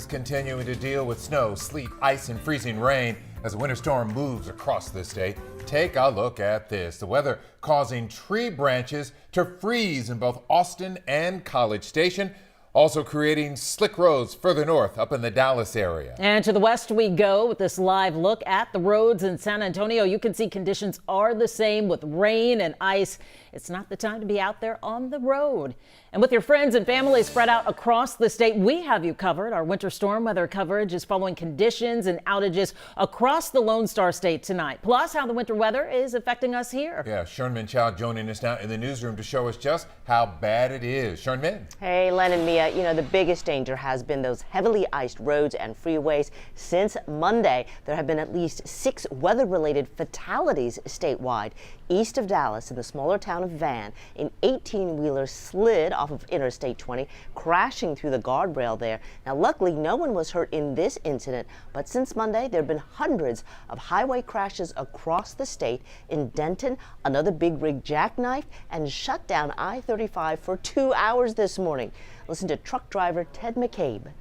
Continuing to deal with snow, sleet, ice, and freezing rain as a winter storm moves across the state. Take a look at this. The weather causing tree branches to freeze in both Austin and College Station, also creating slick roads further north up in the Dallas area. And to the west we go with this live look at the roads in San Antonio. You can see conditions are the same with rain and ice. It's not the time to be out there on the road. And with your friends and family spread out across the state, we have you covered. Our winter storm weather coverage is following conditions and outages across the Lone Star State tonight. Plus how the winter weather is affecting us here. Yeah, Sherman Chow joining us now in the newsroom to show us just how bad it is. Sherman. Hey, Len and Mia, you know, the biggest danger has been those heavily iced roads and freeways. Since Monday, there have been at least 6 weather-related fatalities statewide. East of Dallas, in the smaller town of Van, an 18-wheeler slid off of Interstate 20, crashing through the guardrail there. Now, luckily, no one was hurt in this incident, but since Monday, there have been hundreds of highway crashes across the state. In Denton, another big rig jackknifed and shut down I-35 for 2 hours this morning. Listen to truck driver Ted McCabe.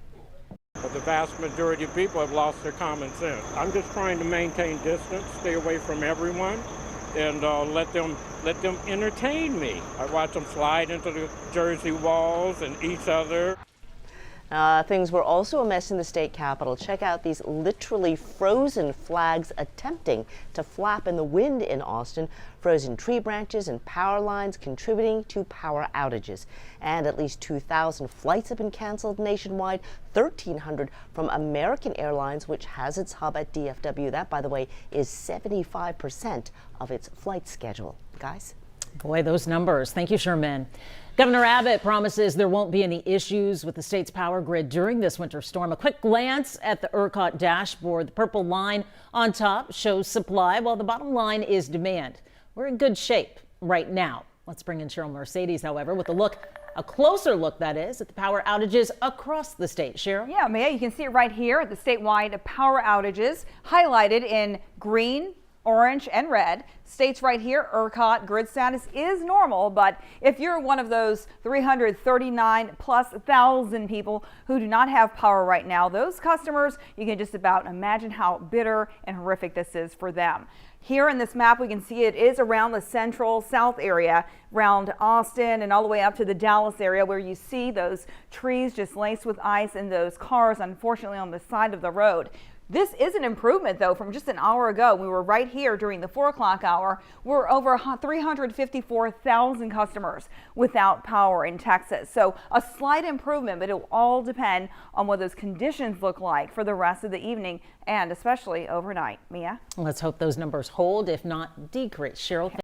But the vast majority of people have lost their common sense. I'm just trying to maintain distance, stay away from everyone, and let them entertain me. I watch them slide into the Jersey walls and each other. Things were also a mess in the state capitol. Check out these literally frozen flags attempting to flap in the wind in Austin. Frozen tree branches and power lines contributing to power outages. And at least 2,000 flights have been canceled nationwide, 1,300 from American Airlines, which has its hub at DFW. That, by the way, is 75% of its flight schedule. Guys? Boy, those numbers. Thank you, Sherman. Governor Abbott promises there won't be any issues with the state's power grid during this winter storm. A quick glance at the ERCOT dashboard. The purple line on top shows supply, while the bottom line is demand. We're in good shape right now. Let's bring in Cheryl Mercedes, however, with a closer look, that is, at the power outages across the state. Cheryl? Yeah, Mia, you can see it right here at the statewide power outages highlighted in green, orange and red. States right here, ERCOT grid status is normal, but if you're one of those 339,000+ people who do not have power right now, those customers, you can just about imagine how bitter and horrific this is for them. Here in this map, we can see it is around the central south area, around Austin and all the way up to the Dallas area, where you see those trees just laced with ice and those cars, unfortunately, on the side of the road. This is an improvement, though, from just an hour ago. We were right here during the 4 o'clock hour. We're over 354,000 customers without power in Texas. So a slight improvement, but it will all depend on what those conditions look like for the rest of the evening and especially overnight. Mia? Let's hope those numbers hold, if not decrease. Cheryl.